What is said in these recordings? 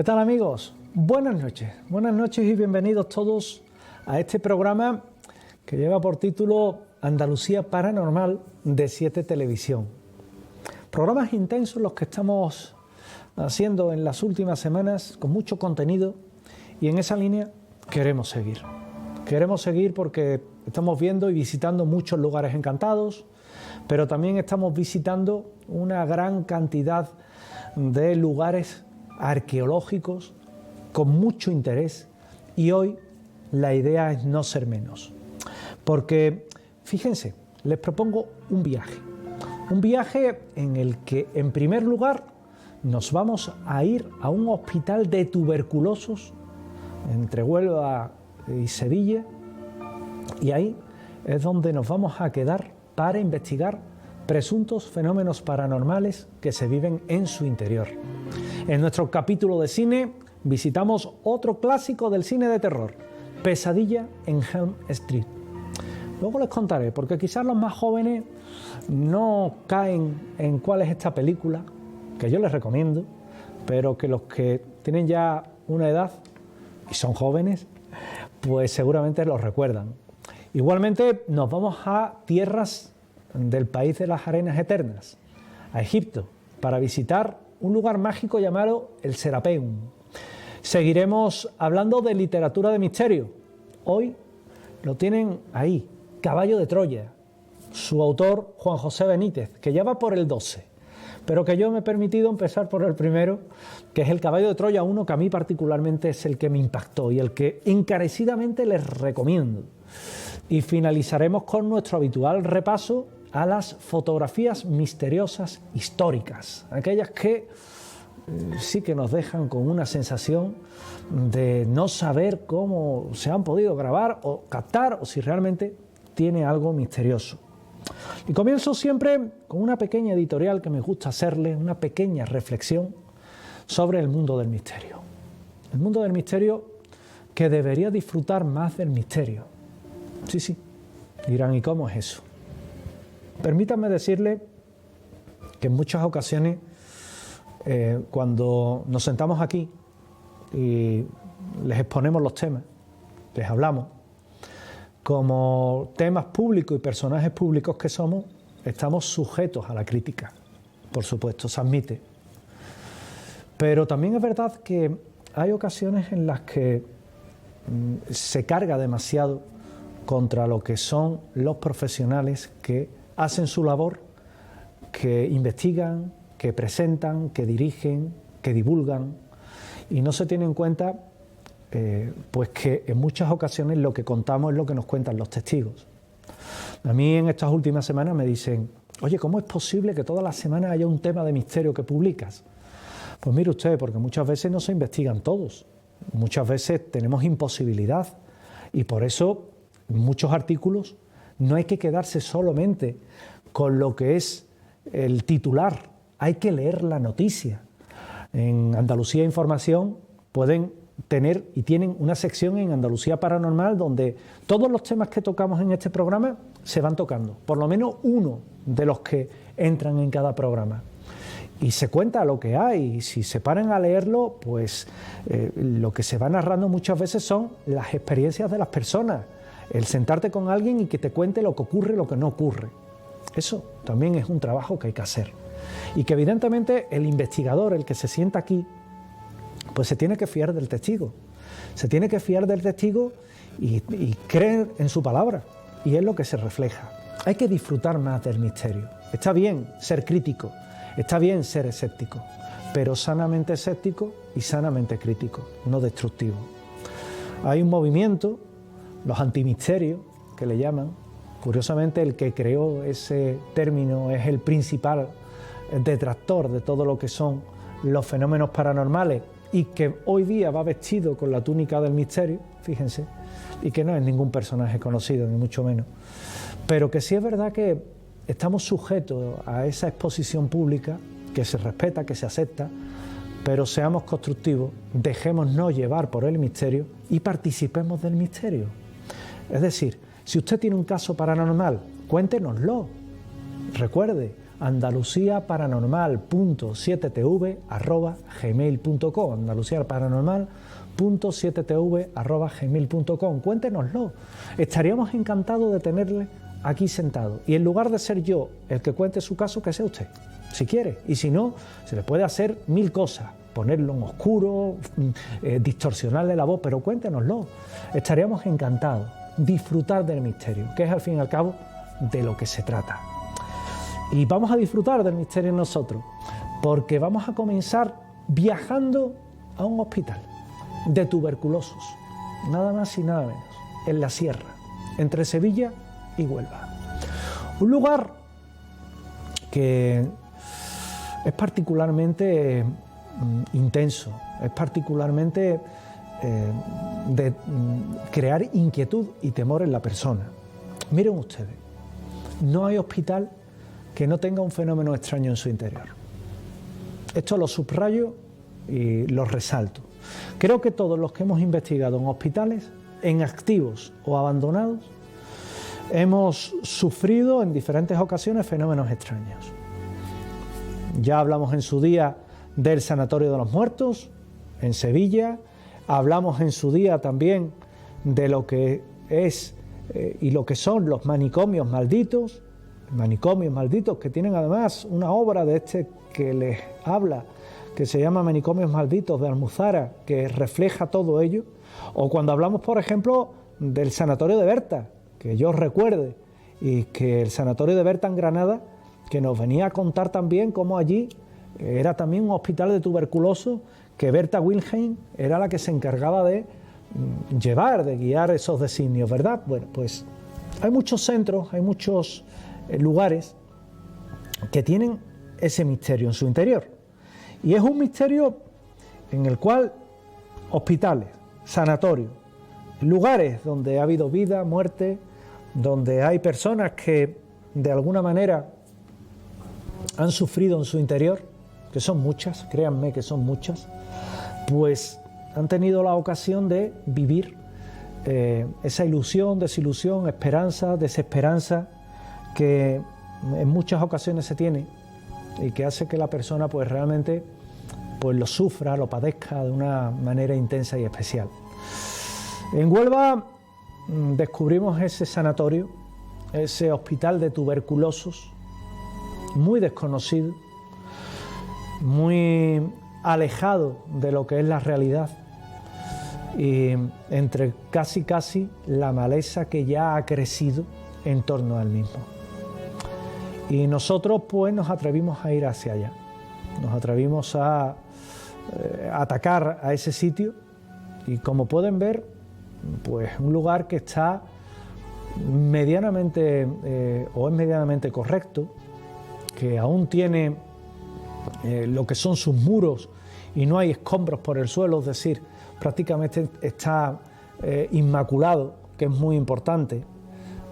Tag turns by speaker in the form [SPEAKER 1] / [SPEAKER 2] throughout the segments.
[SPEAKER 1] tal, amigos? Buenas noches y bienvenidos todos a este programa que lleva por título Andalucía Paranormal de 7 Televisión. Programas intensos los que estamos haciendo en las últimas semanas, con mucho contenido, y en esa línea queremos seguir. Queremos seguir porque estamos viendo y visitando muchos lugares encantados, pero también estamos visitando una gran cantidad de lugares arqueológicos con mucho interés, y hoy la idea es no ser menos. Porque, fíjense, les propongo un viaje en el que, en primer lugar, nos vamos a ir a un hospital de tuberculosos entre Huelva y Sevilla, y ahí es donde nos vamos a quedar para investigar presuntos fenómenos paranormales que se viven en su interior. En nuestro capítulo de cine visitamos otro clásico del cine de terror, Pesadilla en Elm Street. Luego les contaré, porque quizás los más jóvenes no caen en cuál es esta película, que yo les recomiendo, pero que los que tienen ya una edad y son jóvenes, pues seguramente los recuerdan. Igualmente nos vamos a tierras del país de las arenas eternas, a Egipto, para visitar un lugar mágico llamado el Serapeum. Seguiremos hablando de literatura de misterio. Hoy lo tienen ahí, Caballo de Troya, su autor Juan José Benítez, que ya va por el 12, pero que yo me he permitido empezar por el primero, que es el Caballo de Troya 1, que a mí particularmente es el que me impactó y el que encarecidamente les recomiendo. Y finalizaremos con nuestro habitual repaso a las fotografías misteriosas históricas, aquellas que sí que nos dejan con una sensación de no saber cómo se han podido grabar o captar, o si realmente tiene algo misterioso. Y comienzo siempre con una pequeña editorial que me gusta hacerle, una pequeña reflexión sobre el mundo del misterio. El mundo del misterio que debería disfrutar más del misterio. Sí, dirán, ¿y cómo es eso? Permítanme decirle que en muchas ocasiones, cuando nos sentamos aquí y les exponemos los temas, les hablamos, como temas públicos y personajes públicos que somos, estamos sujetos a la crítica, por supuesto, se admite. Pero también es verdad que hay ocasiones en las que se carga demasiado contra lo que son los profesionales que hacen su labor, que investigan, que presentan, que dirigen, que divulgan, y no se tiene en cuenta pues que en muchas ocasiones lo que contamos es lo que nos cuentan los testigos. A mí en estas últimas semanas me dicen, oye, ¿cómo es posible que todas las semanas haya un tema de misterio que publicas? Pues mire usted, porque muchas veces no se investigan todos, muchas veces tenemos imposibilidad, y por eso muchos artículos no hay que quedarse solamente con lo que es el titular, hay que leer la noticia. En Andalucía Información pueden tener y tienen una sección en Andalucía Paranormal donde todos los temas que tocamos en este programa se van tocando, por lo menos uno de los que entran en cada programa. Y se cuenta lo que hay, y si se paran a leerlo, pues lo que se va narrando muchas veces son las experiencias de las personas, el sentarte con alguien y que te cuente lo que ocurre y lo que no ocurre. Eso también es un trabajo que hay que hacer. Y que evidentemente el investigador, el que se sienta aquí, pues se tiene que fiar del testigo. Se tiene que fiar del testigo y creer en su palabra. Y es lo que se refleja. Hay que disfrutar más del misterio. Está bien ser crítico, está bien ser escéptico, pero sanamente escéptico y sanamente crítico, no destructivo. Hay un movimiento, los antimisterios, que le llaman. Curiosamente, el que creó ese término es el principal detractor de todo lo que son los fenómenos paranormales, y que hoy día va vestido con la túnica del misterio, fíjense, y que no es ningún personaje conocido, ni mucho menos. Pero que sí es verdad que estamos sujetos a esa exposición pública, que se respeta, que se acepta, pero seamos constructivos, dejémonos llevar por el misterio y participemos del misterio. Es decir, si usted tiene un caso paranormal, cuéntenoslo. Recuerde, andaluciaparanormal.7tv@gmail.com, andaluciaparanormal.7tv@gmail.com. Cuéntenoslo. Estaríamos encantados de tenerle aquí sentado. Y en lugar de ser yo el que cuente su caso, que sea usted, si quiere. Y si no, se le puede hacer 1000 cosas. Ponerlo en oscuro, distorsionarle la voz, pero cuéntenoslo. Estaríamos encantados. Disfrutar del misterio, que es al fin y al cabo de lo que se trata. Y vamos a disfrutar del misterio nosotros, porque vamos a comenzar viajando a un hospital de tuberculosos, nada más y nada menos, en la sierra, entre Sevilla y Huelva. Un lugar que es particularmente intenso, es particularmente de crear inquietud y temor en la persona. Miren ustedes, no hay hospital que no tenga un fenómeno extraño en su interior. Esto lo subrayo y lo resalto. Creo que todos los que hemos investigado en hospitales, en activos o abandonados, hemos sufrido en diferentes ocasiones fenómenos extraños. Ya hablamos en su día del Sanatorio de los Muertos, en Sevilla. Hablamos en su día también de lo que es y lo que son los manicomios malditos que tienen además una obra de este que les habla, que se llama Manicomios Malditos, de Almuzara, que refleja todo ello. O cuando hablamos, por ejemplo, del Sanatorio de Berta, que yo recuerde, y que el Sanatorio de Berta en Granada, que nos venía a contar también cómo allí era también un hospital de tuberculosos, que Berta Wilhelm era la que se encargaba de de guiar esos designios, ¿verdad? Bueno, pues hay muchos centros, hay muchos lugares que tienen ese misterio en su interior. Y es un misterio en el cual hospitales, sanatorios, lugares donde ha habido vida, muerte, donde hay personas que de alguna manera han sufrido en su interior, que son muchas, créanme que son muchas, pues han tenido la ocasión de vivir esa ilusión, desilusión, esperanza, desesperanza, que en muchas ocasiones se tiene y que hace que la persona pues realmente pues lo sufra, lo padezca de una manera intensa y especial. En Huelva descubrimos ese sanatorio, ese hospital de tuberculosos, muy desconocido, muy alejado de lo que es la realidad, y entre casi la maleza que ya ha crecido en torno al mismo. Y nosotros pues nos atrevimos a ir hacia allá, nos atrevimos a atacar a ese sitio, y como pueden ver, pues un lugar que está medianamente o es medianamente correcto, que aún tiene lo que son sus muros y no hay escombros por el suelo, es decir, prácticamente está inmaculado, que es muy importante,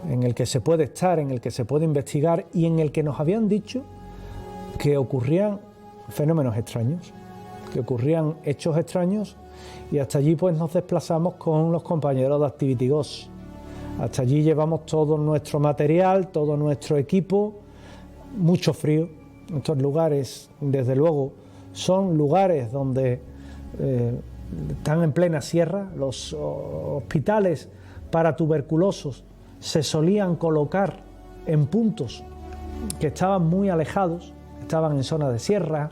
[SPEAKER 1] en el que se puede estar, en el que se puede investigar y en el que nos habían dicho que ocurrían fenómenos extraños, que ocurrían hechos extraños, y hasta allí pues nos desplazamos con los compañeros de Activity Ghost. Hasta allí llevamos todo nuestro material, todo nuestro equipo, mucho frío. Estos lugares, desde luego, son lugares donde están en plena sierra. Los hospitales para tuberculosos se solían colocar en puntos que estaban muy alejados, estaban en zona de sierra.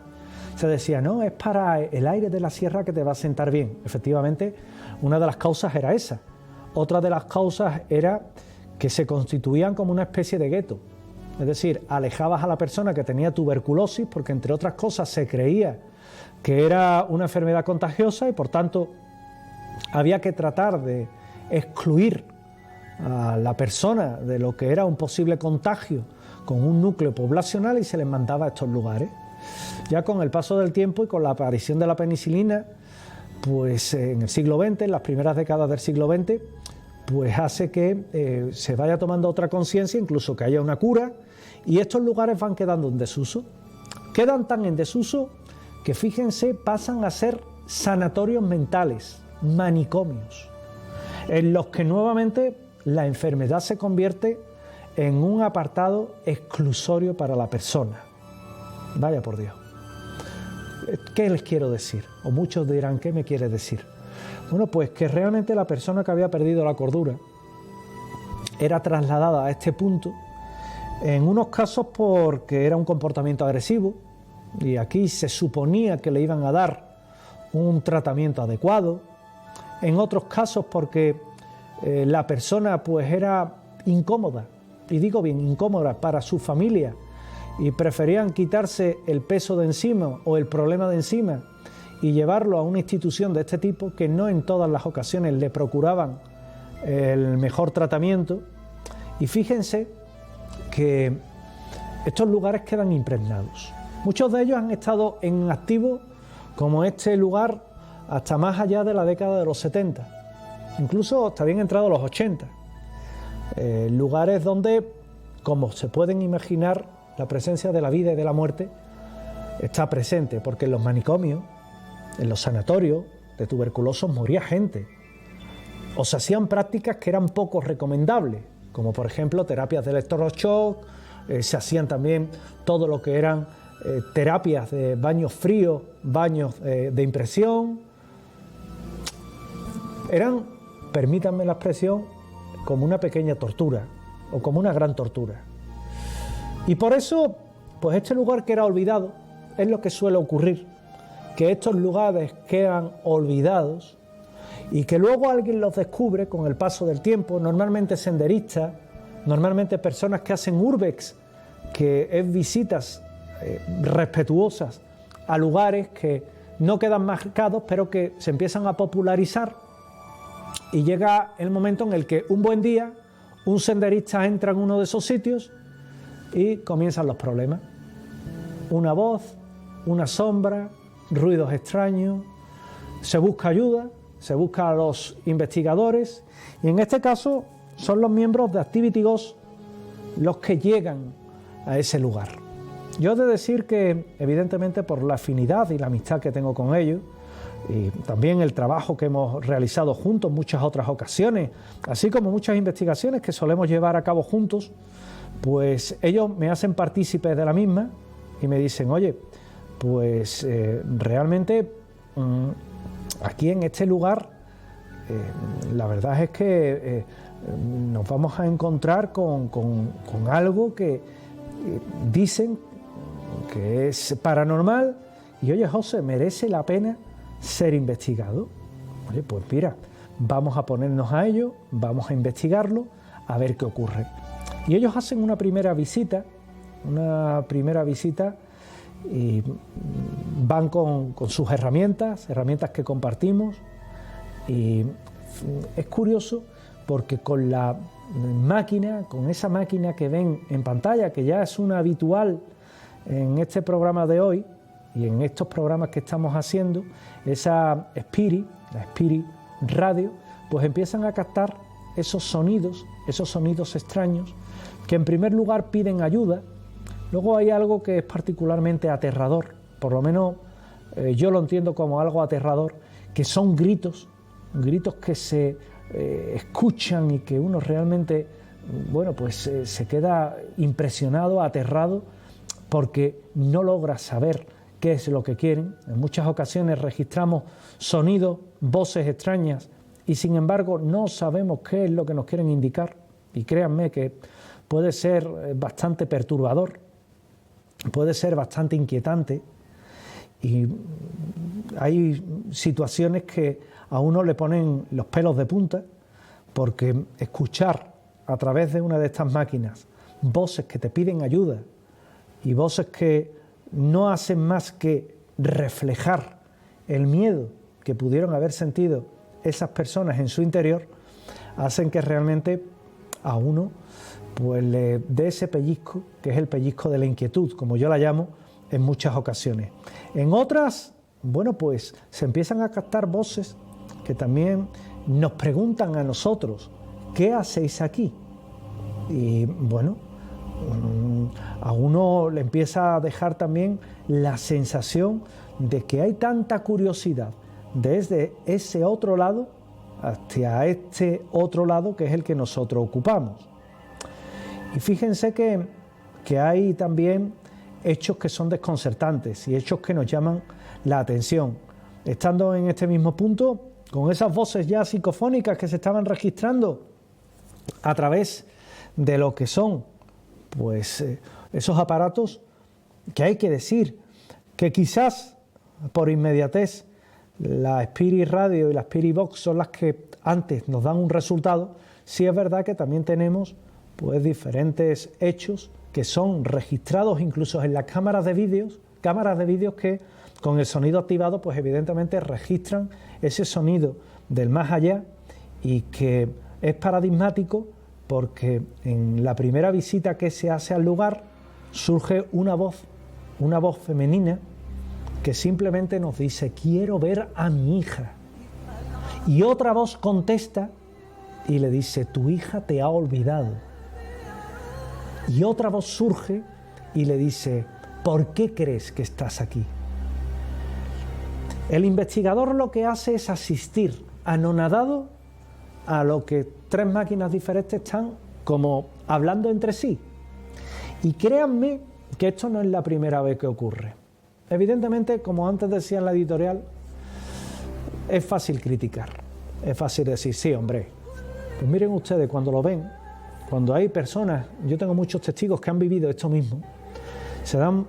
[SPEAKER 1] Se decía, no, es para el aire de la sierra que te va a sentar bien. Efectivamente, una de las causas era esa. Otra de las causas era que se constituían como una especie de gueto. Es decir, alejabas a la persona que tenía tuberculosis porque, entre otras cosas, se creía que era una enfermedad contagiosa y, por tanto, había que tratar de excluir a la persona de lo que era un posible contagio con un núcleo poblacional, y se les mandaba a estos lugares. Ya con el paso del tiempo y con la aparición de la penicilina, pues en el siglo XX, en las primeras décadas del siglo XX, pues hace que se vaya tomando otra conciencia, incluso que haya una cura, y estos lugares van quedando en desuso. Quedan tan en desuso que, fíjense, pasan a ser sanatorios mentales, manicomios, en los que nuevamente la enfermedad se convierte en un apartado exclusorio para la persona. Vaya por Dios. ¿Qué les quiero decir? O muchos dirán, ¿qué me quiere decir? Bueno, pues que realmente la persona que había perdido la cordura era trasladada a este punto, en unos casos porque era un comportamiento agresivo, y aquí se suponía que le iban a dar un tratamiento adecuado, en otros casos porque la persona pues era incómoda, y digo bien, incómoda para su familia, y preferían quitarse el peso de encima o el problema de encima y llevarlo a una institución de este tipo, que no en todas las ocasiones le procuraban el mejor tratamiento. Y fíjense que estos lugares quedan impregnados. Muchos de ellos han estado en activo, como este lugar, hasta más allá de la década de los 70, incluso hasta bien entrado los 80. Lugares donde, como se pueden imaginar, la presencia de la vida y de la muerte está presente, porque en los manicomios, en los sanatorios de tuberculosos moría gente, o se hacían prácticas que eran poco recomendables, como por ejemplo terapias de electroshock, se hacían también todo lo que eran terapias de baños fríos, baños de impresión. Eran, permítanme la expresión, como una pequeña tortura o como una gran tortura. Y por eso, pues este lugar que era olvidado, es lo que suele ocurrir, que estos lugares quedan olvidados y que luego alguien los descubre con el paso del tiempo, normalmente senderistas, normalmente personas que hacen urbex, que es visitas respetuosas a lugares que no quedan marcados, pero que se empiezan a popularizar, y llega el momento en el que un buen día un senderista entra en uno de esos sitios y comienzan los problemas. Una voz, una sombra, ruidos extraños, se busca ayuda, se busca a los investigadores, y en este caso son los miembros de Activity Ghost los que llegan a ese lugar. Yo he de decir que, evidentemente, por la afinidad y la amistad que tengo con ellos, y también el trabajo que hemos realizado juntos en muchas otras ocasiones, así como muchas investigaciones que solemos llevar a cabo juntos, pues ellos me hacen partícipe de la misma y me dicen, oye, pues realmente aquí en este lugar la verdad es que nos vamos a encontrar con algo que dicen que es paranormal, y oye, José, merece la pena ser investigado. Oye, pues mira, vamos a ponernos a ello, vamos a investigarlo, a ver qué ocurre. Y ellos hacen una primera visita y van con sus herramientas que compartimos, y es curioso porque con la máquina, con esa máquina que ven en pantalla, que ya es una habitual en este programa de hoy y en estos programas que estamos haciendo, esa Spirit, la Spirit Radio, pues empiezan a captar esos sonidos extraños que en primer lugar piden ayuda. Luego hay algo que es particularmente aterrador, por lo menos yo lo entiendo como algo aterrador, que son gritos que se escuchan y que uno realmente, bueno, pues se queda impresionado, aterrado, porque no logra saber qué es lo que quieren. En muchas ocasiones registramos sonidos, voces extrañas, y sin embargo no sabemos qué es lo que nos quieren indicar, y créanme que puede ser bastante perturbador, puede ser bastante inquietante, y hay situaciones que a uno le ponen los pelos de punta, porque escuchar a través de una de estas máquinas voces que te piden ayuda y voces que no hacen más que reflejar el miedo que pudieron haber sentido esas personas en su interior, hacen que realmente a uno pues le dé ese pellizco, que es el pellizco de la inquietud, como yo la llamo en muchas ocasiones. En otras, bueno, pues se empiezan a captar voces que también nos preguntan a nosotros, ¿qué hacéis aquí? Y bueno, a uno le empieza a dejar también la sensación de que hay tanta curiosidad desde ese otro lado hacia este otro lado, que es el que nosotros ocupamos. Y fíjense que hay también hechos que son desconcertantes y hechos que nos llaman la atención. Estando en este mismo punto, con esas voces ya psicofónicas que se estaban registrando a través de lo que son pues esos aparatos, que hay que decir que quizás por inmediatez la Spirit Radio y la Spirit Box son las que antes nos dan un resultado. Sí es verdad que también tenemos pues diferentes hechos que son registrados incluso en las cámaras de vídeos que con el sonido activado pues evidentemente registran ese sonido del más allá, y que es paradigmático porque en la primera visita que se hace al lugar surge una voz femenina que simplemente nos dice: quiero ver a mi hija. Y otra voz contesta y le dice: tu hija te ha olvidado. Y otra voz surge y le dice: ¿por qué crees que estás aquí? El investigador lo que hace es asistir anonadado a lo que tres máquinas diferentes están como hablando entre sí. Y créanme que esto no es la primera vez que ocurre. Evidentemente, como antes decía en la editorial, es fácil criticar, es fácil decir: sí, hombre, pues miren ustedes, cuando lo ven, cuando hay personas, yo tengo muchos testigos que han vivido esto mismo, se dan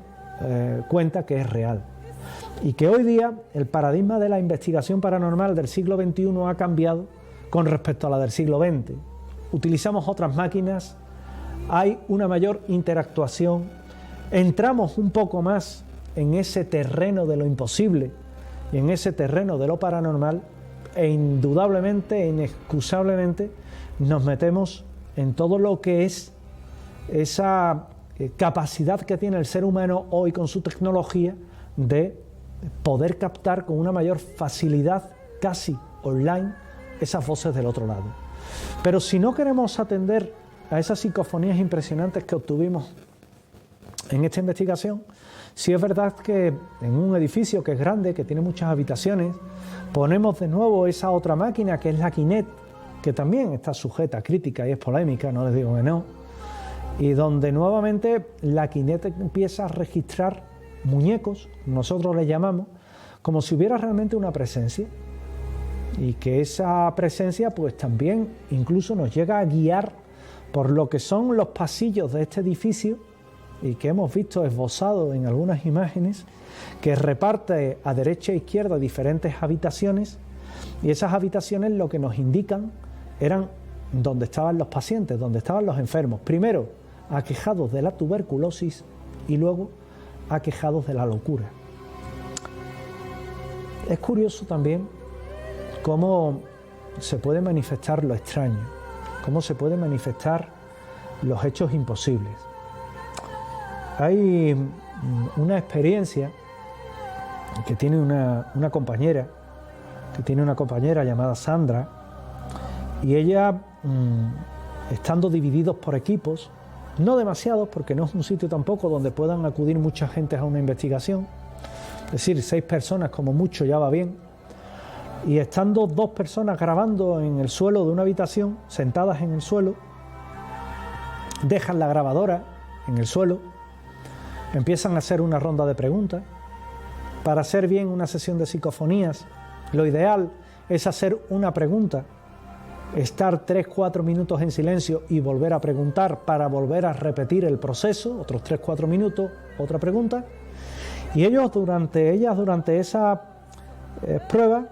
[SPEAKER 1] cuenta que es real. Y que hoy día el paradigma de la investigación paranormal del siglo XXI ha cambiado con respecto a la del siglo XX. Utilizamos otras máquinas, hay una mayor interactuación, entramos un poco más en ese terreno de lo imposible y en ese terreno de lo paranormal, e indudablemente, inexcusablemente, nos metemos en todo lo que es esa capacidad que tiene el ser humano hoy con su tecnología de poder captar con una mayor facilidad, casi online, esas voces del otro lado. Pero si no queremos atender a esas psicofonías impresionantes que obtuvimos en esta investigación, sí es verdad que en un edificio que es grande, que tiene muchas habitaciones, ponemos de nuevo esa otra máquina que es la Kinect, que también está sujeta a crítica y es polémica, no les digo que no, y donde nuevamente la Kinect empieza a registrar muñecos, nosotros les llamamos, como si hubiera realmente una presencia, y que esa presencia pues también incluso nos llega a guiar por lo que son los pasillos de este edificio, y que hemos visto esbozado en algunas imágenes, que reparte a derecha e izquierda diferentes habitaciones, y esas habitaciones lo que nos indican eran donde estaban los pacientes, donde estaban los enfermos, primero aquejados de la tuberculosis y luego aquejados de la locura. Es curioso también cómo se puede manifestar lo extraño, cómo se pueden manifestar los hechos imposibles. Hay una experiencia que tiene una compañera llamada Sandra, y ella, estando divididos por equipos, no demasiados, porque no es un sitio tampoco donde puedan acudir mucha gente a una investigación, es decir, 6 personas como mucho ya va bien, y estando 2 personas grabando en el suelo de una habitación, sentadas en el suelo, dejan la grabadora en el suelo, empiezan a hacer una ronda de preguntas. Para hacer bien una sesión de psicofonías, lo ideal es hacer una pregunta, estar 3-4 minutos en silencio y volver a preguntar para volver a repetir el proceso, otros 3-4 minutos, otra pregunta. Y ellas durante esa prueba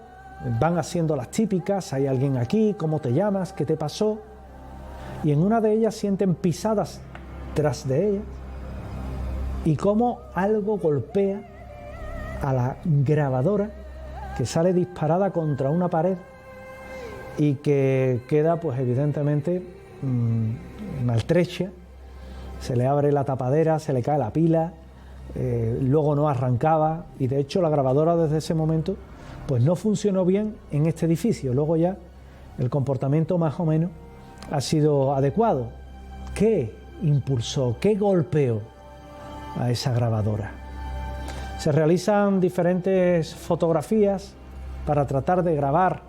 [SPEAKER 1] van haciendo las típicas: ¿hay alguien aquí? ¿Cómo te llamas? ¿Qué te pasó? Y en una de ellas sienten pisadas tras de ellas y cómo algo golpea a la grabadora, que sale disparada contra una pared y que queda pues evidentemente maltrecha, se le abre la tapadera, se le cae la pila, luego no arrancaba, y de hecho la grabadora desde ese momento pues no funcionó bien en este edificio. Luego ya el comportamiento más o menos ha sido adecuado. ¿Qué impulsó, qué golpeó a esa grabadora? Se realizan diferentes fotografías para tratar de grabar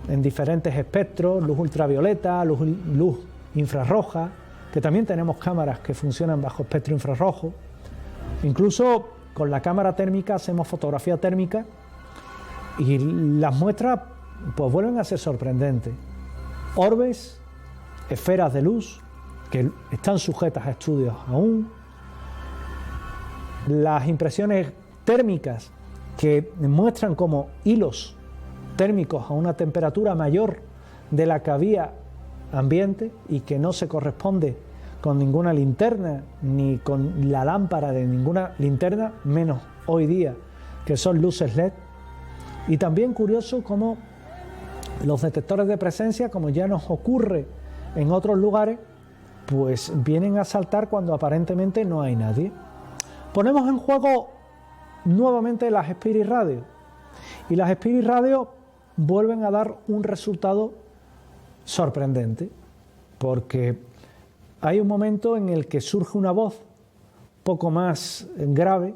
[SPEAKER 1] en diferentes espectros, luz ultravioleta, luz infrarroja, que también tenemos cámaras que funcionan bajo espectro infrarrojo, Incluso con la cámara térmica hacemos fotografía térmica y las muestras pues vuelven a ser sorprendentes. Orbes, esferas de luz que están sujetas a estudios aún. Las impresiones térmicas que muestran como hilos térmicos a una temperatura mayor de la que había ambiente y que no se corresponde con ninguna linterna ni con la lámpara de ninguna linterna, menos hoy día que son luces LED. Y también curioso cómo los detectores de presencia, como ya nos ocurre en otros lugares, pues vienen a saltar cuando aparentemente no hay nadie. Ponemos en juego nuevamente las Spirit Radio y las Spirit Radio vuelven a dar un resultado sorprendente, porque hay un momento en el que surge una voz poco más grave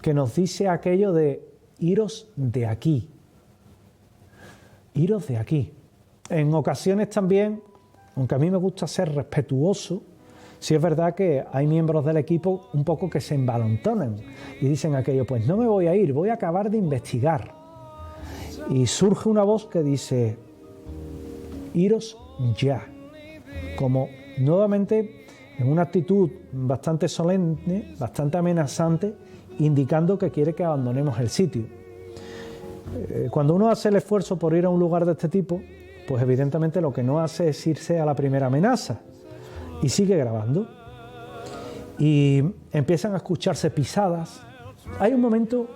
[SPEAKER 1] que nos dice aquello de iros de aquí, iros de aquí. En ocasiones también, aunque a mí me gusta ser respetuoso, sí es verdad que hay miembros del equipo un poco que se envalentonan y dicen aquello, pues no me voy a ir, voy a acabar de investigar. Y surge una voz que dice, iros ya, como nuevamente en una actitud bastante solemne, bastante amenazante, indicando que quiere que abandonemos el sitio. Cuando uno hace el esfuerzo por ir a un lugar de este tipo, pues evidentemente lo que no hace es irse a la primera amenaza y sigue grabando. Y empiezan a escucharse pisadas. Hay un momento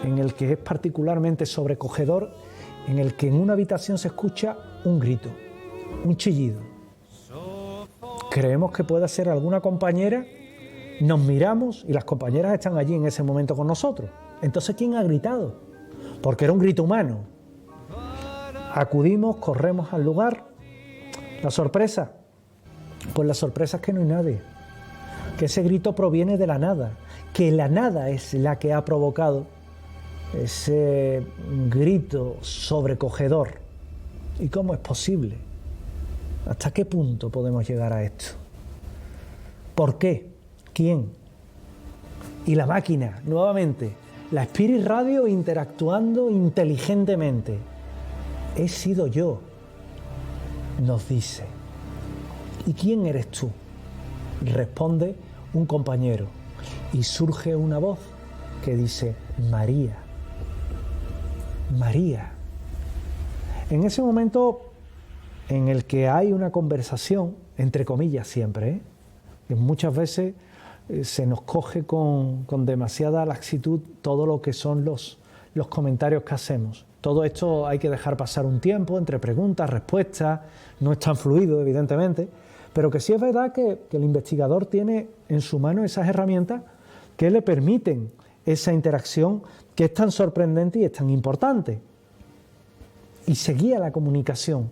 [SPEAKER 1] en el que es particularmente sobrecogedor, en el que en una habitación se escucha un grito, un chillido. Creemos que puede ser alguna compañera, nos miramos y las compañeras están allí en ese momento con nosotros. Entonces, ¿quién ha gritado? Porque era un grito humano. Acudimos, corremos al lugar. ¿La sorpresa? Pues la sorpresa es que no hay nadie. Que ese grito proviene de la nada. Que la nada es la que ha provocado ese grito sobrecogedor. ¿Y cómo es posible? ¿Hasta qué punto podemos llegar a esto? ¿Por qué? ¿Quién? Y la máquina, nuevamente, la Spirit Radio interactuando inteligentemente. He sido yo, nos dice. ¿Y quién eres tú? Responde un compañero. Y surge una voz que dice, María. María. En ese momento en el que hay una conversación, entre comillas siempre, que muchas veces se nos coge con demasiada laxitud todo lo que son los comentarios que hacemos. Todo esto hay que dejar pasar un tiempo entre preguntas, respuestas, no es tan fluido evidentemente, pero que sí es verdad que el investigador tiene en su mano esas herramientas que le permiten esa interacción que es tan sorprendente y es tan importante. Y seguía la comunicación.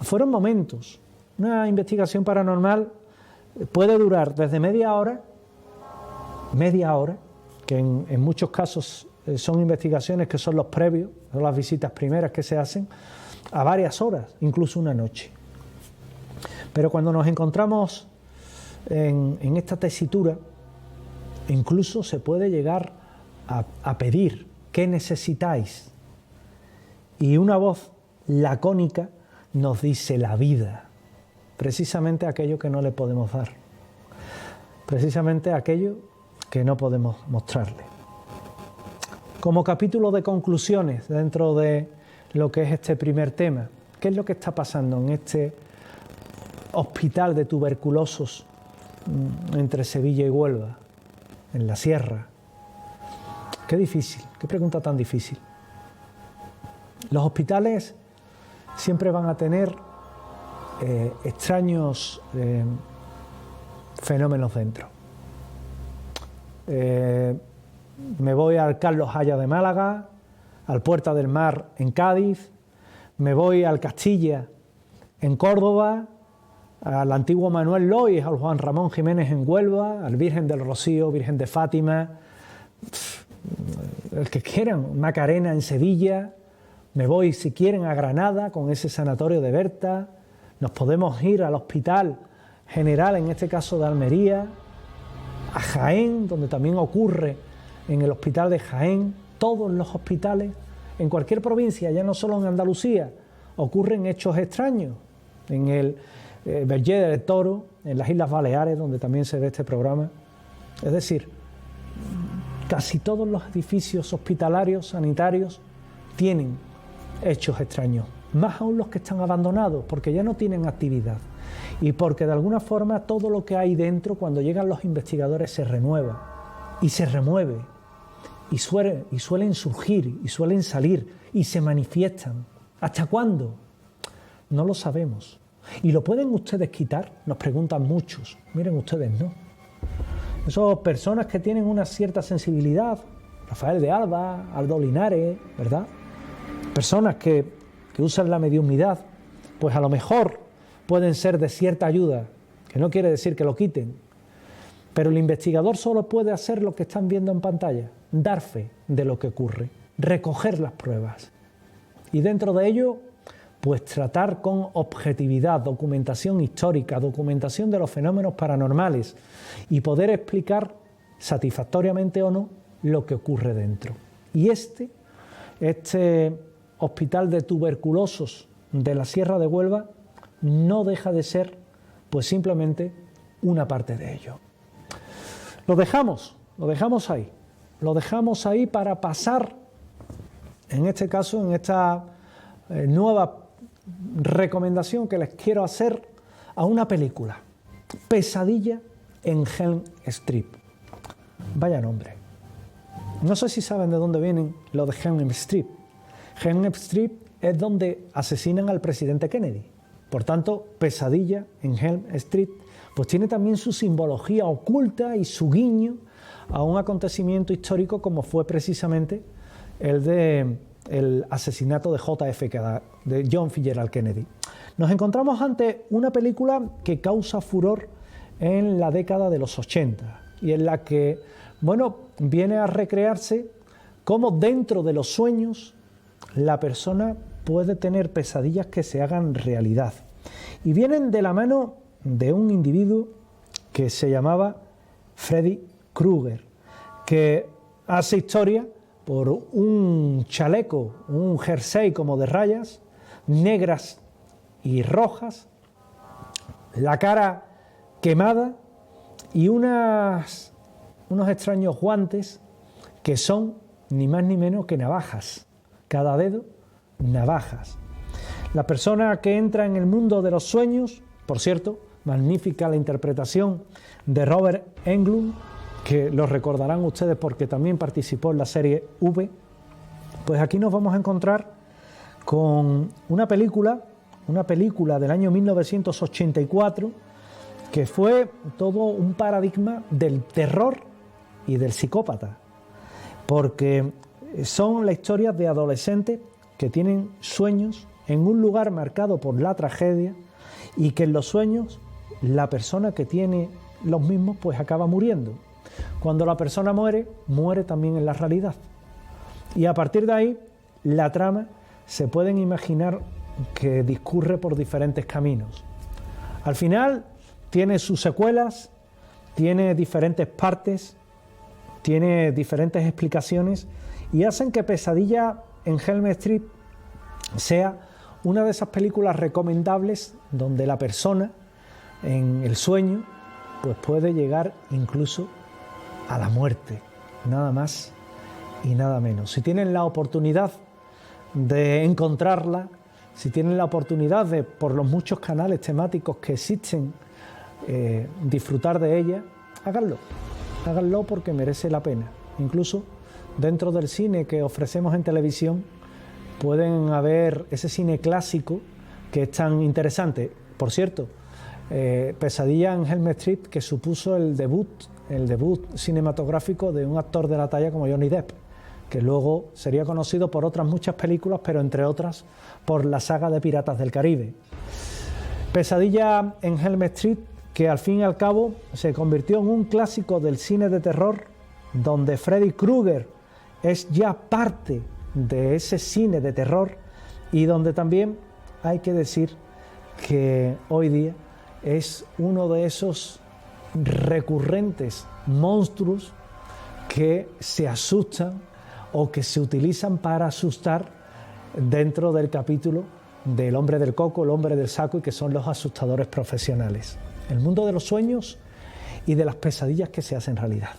[SPEAKER 1] Fueron momentos. Una investigación paranormal puede durar desde media hora, que en muchos casos son investigaciones que son los previos, son las visitas primeras que se hacen, a varias horas, incluso una noche. Pero cuando nos encontramos en esta tesitura, incluso se puede llegar a pedir ¿qué necesitáis? Y una voz lacónica nos dice la vida, precisamente aquello que no le podemos dar, precisamente aquello que no podemos mostrarle. Como capítulo de conclusiones dentro de lo que es este primer tema, ¿qué es lo que está pasando en este hospital de tuberculosos entre Sevilla y Huelva, en la sierra? Qué difícil, qué pregunta tan difícil. Los hospitales siempre van a tener extraños fenómenos dentro. Me voy al Carlos Haya de Málaga, al Puerta del Mar en Cádiz, me voy al Castilla en Córdoba, al antiguo Manuel Lois, al Juan Ramón Jiménez en Huelva, al Virgen del Rocío, Virgen de Fátima, el que quieran, Macarena en Sevilla. Me voy, si quieren, a Granada con ese sanatorio de Berta. Nos podemos ir al Hospital General, en este caso de Almería, a Jaén, donde también ocurre en el hospital de Jaén. Todos los hospitales, en cualquier provincia, ya no solo en Andalucía, ocurren hechos extraños. En el Verger del Toro, en las Islas Baleares, donde también se ve este programa. Es decir, casi todos los edificios hospitalarios, sanitarios, tienen hechos extraños. Más aún los que están abandonados, porque ya no tienen actividad. Y porque de alguna forma todo lo que hay dentro, cuando llegan los investigadores, se renueva y se remueve. Y suelen surgir, y suelen salir, y se manifiestan. ¿Hasta cuándo? No lo sabemos. ¿Y lo pueden ustedes quitar? Nos preguntan muchos. Miren ustedes, no. Esas personas que tienen una cierta sensibilidad, Rafael de Alba, Aldo Linares, ¿verdad? Personas que usan la mediumnidad, pues a lo mejor pueden ser de cierta ayuda, que no quiere decir que lo quiten, pero el investigador solo puede hacer lo que están viendo en pantalla, dar fe de lo que ocurre, recoger las pruebas y dentro de ello, pues tratar con objetividad, documentación histórica, documentación de los fenómenos paranormales y poder explicar satisfactoriamente o no lo que ocurre dentro. Y este hospital de tuberculosos de la Sierra de Huelva no deja de ser pues simplemente una parte de ello. Lo dejamos ahí para pasar, en este caso, en esta nueva recomendación que les quiero hacer, a una película, Pesadilla en Elm Street. Vaya nombre. No sé si saben de dónde vienen lo de Elm Street. Elm Street es donde asesinan al presidente Kennedy. Por tanto, Pesadilla en Elm Street pues tiene también su simbología oculta y su guiño a un acontecimiento histórico como fue precisamente el asesinato de de John Fitzgerald Kennedy. Nos encontramos ante una película que causa furor en la década de los 80 y en la que, viene a recrearse cómo dentro de los sueños la persona puede tener pesadillas que se hagan realidad. Y vienen de la mano de un individuo que se llamaba Freddy Krueger, que hace historia por un chaleco, un jersey como de rayas, negras y rojas, la cara quemada y unos extraños guantes que son ni más ni menos que navajas. Cada dedo, navajas. La persona que entra en el mundo de los sueños, por cierto, magnífica la interpretación de Robert Englund, que lo recordarán ustedes porque también participó en la serie V, pues aquí nos vamos a encontrar con una película del año 1984, que fue todo un paradigma del terror y del psicópata, porque son la historia de adolescentes que tienen sueños en un lugar marcado por la tragedia y que en los sueños la persona que tiene los mismos pues acaba muriendo. Cuando la persona muere, muere también en la realidad. Y a partir de ahí, la trama se pueden imaginar que discurre por diferentes caminos. Al final, tiene sus secuelas, tiene diferentes partes, tiene diferentes explicaciones y hacen que Pesadilla en Elm Street sea una de esas películas recomendables donde la persona en el sueño pues puede llegar incluso a la muerte, nada más y nada menos. Si tienen la oportunidad de encontrarla, si tienen la oportunidad de, por los muchos canales temáticos que existen, disfrutar de ella, háganlo porque merece la pena. Incluso dentro del cine que ofrecemos en televisión pueden haber ese cine clásico que es tan interesante. Por cierto, Pesadilla en Elm Street, que supuso el debut cinematográfico de un actor de la talla como Johnny Depp, que luego sería conocido por otras muchas películas, pero entre otras por la saga de Piratas del Caribe. Pesadilla en Elm Street, que al fin y al cabo se convirtió en un clásico del cine de terror, donde Freddy Krueger es ya parte de ese cine de terror y donde también hay que decir que hoy día es uno de esos recurrentes monstruos que se asustan o que se utilizan para asustar dentro del capítulo del hombre del coco, el hombre del saco, y que son los asustadores profesionales. El mundo de los sueños y de las pesadillas que se hacen realidad.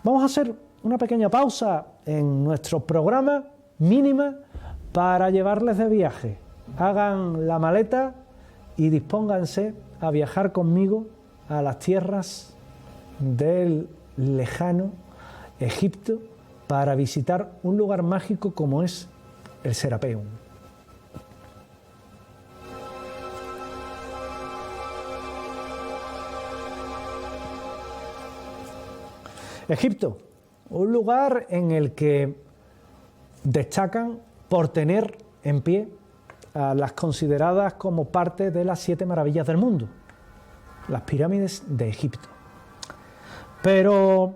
[SPEAKER 1] Vamos a hacer una pequeña pausa en nuestro programa, mínima, para llevarles de viaje. Hagan la maleta y dispónganse a viajar conmigo a las tierras del lejano Egipto para visitar un lugar mágico como es el Serapeum. Egipto, un lugar en el que destacan por tener en pie a las consideradas como parte de las 7 maravillas del mundo, las pirámides de Egipto. Pero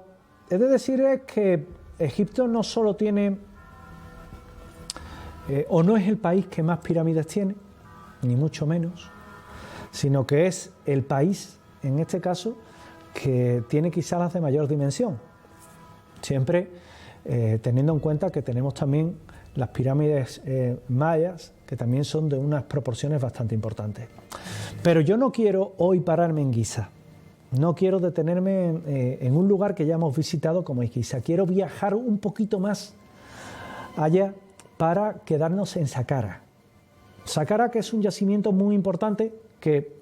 [SPEAKER 1] he de decirles que Egipto no solo tiene, o no es el país que más pirámides tiene, ni mucho menos, sino que es el país, en este caso, que tiene quizás las de mayor dimensión. Siempre teniendo en cuenta que tenemos también las pirámides mayas, que también son de unas proporciones bastante importantes. Pero yo no quiero hoy pararme en Giza. No quiero detenerme en un lugar que ya hemos visitado como es Giza. Quiero viajar un poquito más allá para quedarnos en Saqqara. Saqqara, que es un yacimiento muy importante, que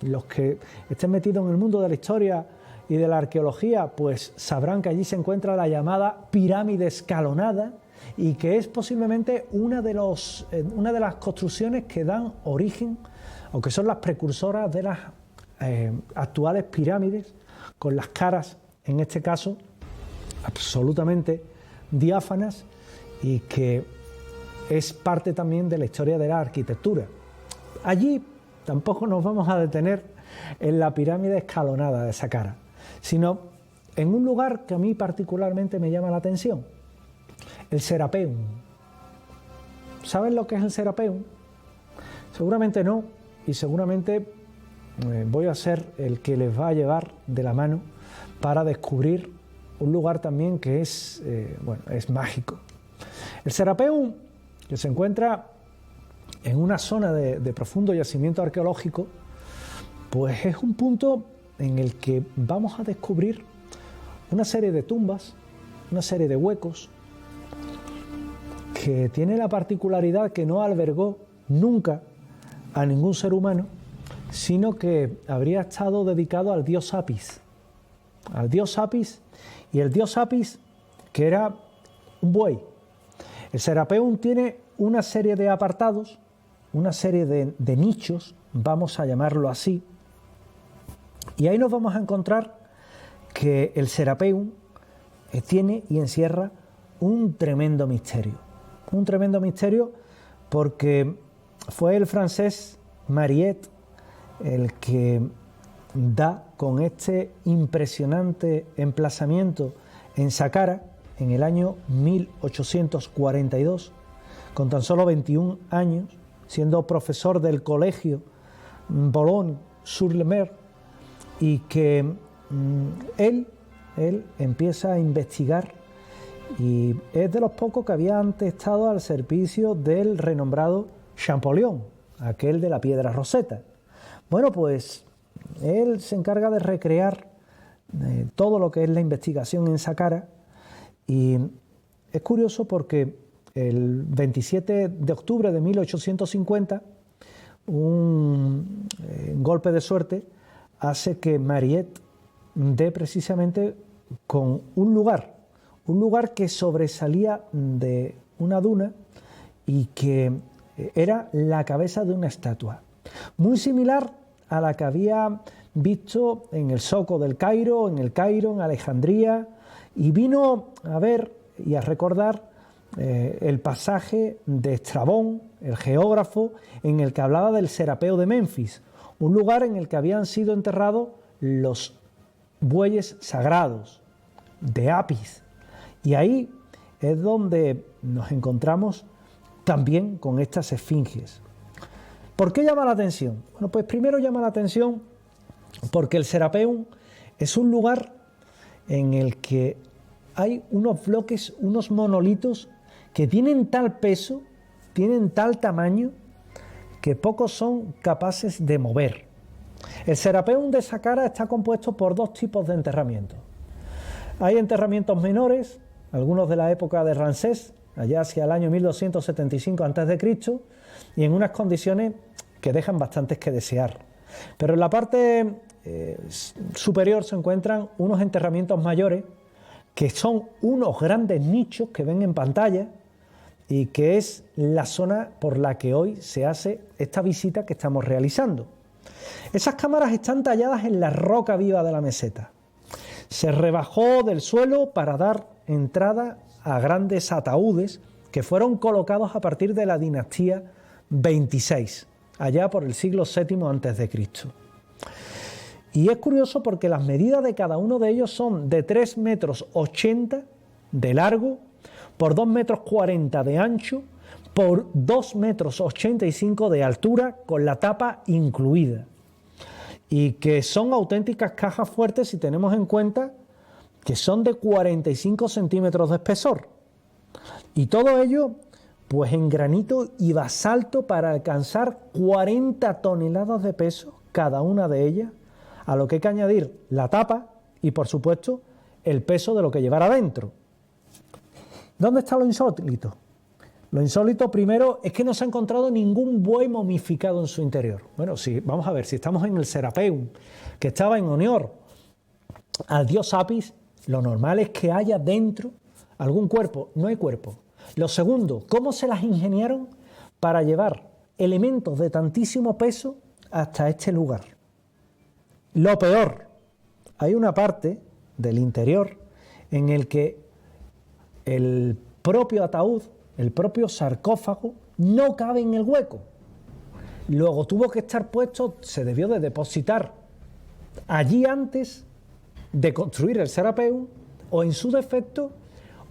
[SPEAKER 1] los que estén metidos en el mundo de la historia y de la arqueología, pues sabrán que allí se encuentra la llamada pirámide escalonada, y que es posiblemente una de las construcciones que dan origen, o que son las precursoras de las actuales pirámides, con las caras, en este caso, absolutamente diáfanas, y que es parte también de la historia de la arquitectura. Allí tampoco nos vamos a detener en la pirámide escalonada de Saqqara, sino en un lugar que a mí particularmente me llama la atención, el Serapeum. ¿Saben lo que es el Serapeum? Seguramente no, y seguramente voy a ser el que les va a llevar de la mano para descubrir un lugar también que es, es mágico. El Serapeum, que se encuentra en una zona de profundo yacimiento arqueológico, pues es un punto en el que vamos a descubrir una serie de tumbas, una serie de huecos, que tiene la particularidad que no albergó nunca a ningún ser humano, sino que habría estado dedicado al dios Apis. Al dios Apis, y el dios Apis, que era un buey. El Serapeum tiene una serie de apartados, una serie de nichos, vamos a llamarlo así, y ahí nos vamos a encontrar que el Serapeum tiene y encierra un tremendo misterio. Un tremendo misterio porque fue el francés Mariette el que da con este impresionante emplazamiento en Saqqara en el año 1842, con tan solo 21 años, siendo profesor del colegio Boulogne-sur-le-Mer, y que él empieza a investigar, y es de los pocos que había antes estado al servicio del renombrado Champollion, aquel de la piedra Rosetta. Bueno, pues él se encarga de recrear todo lo que es la investigación en Saqqara, y es curioso porque el 27 de octubre de 1850, un golpe de suerte hace que Mariette dé precisamente con un lugar que sobresalía de una duna y que era la cabeza de una estatua, muy similar a la que había visto en el Zoco del Cairo, en Alejandría, y vino a ver y a recordar el pasaje de Estrabón, el geógrafo, en el que hablaba del Serapeo de Menfis, un lugar en el que habían sido enterrados los bueyes sagrados de Apis. Y ahí es donde nos encontramos también con estas esfinges. ¿Por qué llama la atención? Bueno, pues primero llama la atención porque el Serapeum Es un lugar en el que hay unos bloques, unos monolitos que tienen tal peso, tienen tal tamaño, que pocos son capaces de mover. El Serapeum de Saqqara está compuesto por dos tipos de enterramientos. Hay enterramientos menores, algunos de la época de Ramsés, allá hacia el año 1275 a.C., y en unas condiciones que dejan bastantes que desear. Pero en la parte superior se encuentran unos enterramientos mayores, que son unos grandes nichos que ven en pantalla y que es la zona por la que hoy se hace esta visita que estamos realizando. Esas cámaras están talladas en la roca viva de la meseta. Se rebajó del suelo para dar entrada a grandes ataúdes que fueron colocados a partir de la dinastía 26, allá por el siglo VII a.C. Y es curioso porque las medidas de cada uno de ellos son de 3,80 metros de largo, por 2,40 metros de ancho, por 2,85 metros de altura, con la tapa incluida. Y que son auténticas cajas fuertes si tenemos en cuenta que son de 45 centímetros de espesor. Y todo ello pues en granito y basalto para alcanzar 40 toneladas de peso cada una de ellas, a lo que hay que añadir la tapa y por supuesto el peso de lo que llevará dentro. ¿Dónde está lo insólito? Lo insólito primero es que no se ha encontrado ningún buey momificado en su interior. Bueno, vamos a ver, si estamos en el Serapeum, que estaba en honor al dios Apis, lo normal es que haya dentro algún cuerpo. No hay cuerpo. Lo segundo, ¿cómo se las ingeniaron para llevar elementos de tantísimo peso hasta este lugar? Lo peor, hay una parte del interior en el que el propio ataúd, el propio sarcófago, no cabe en el hueco. Luego tuvo que estar puesto, se debió de depositar allí antes de construir el Serapeum, o en su defecto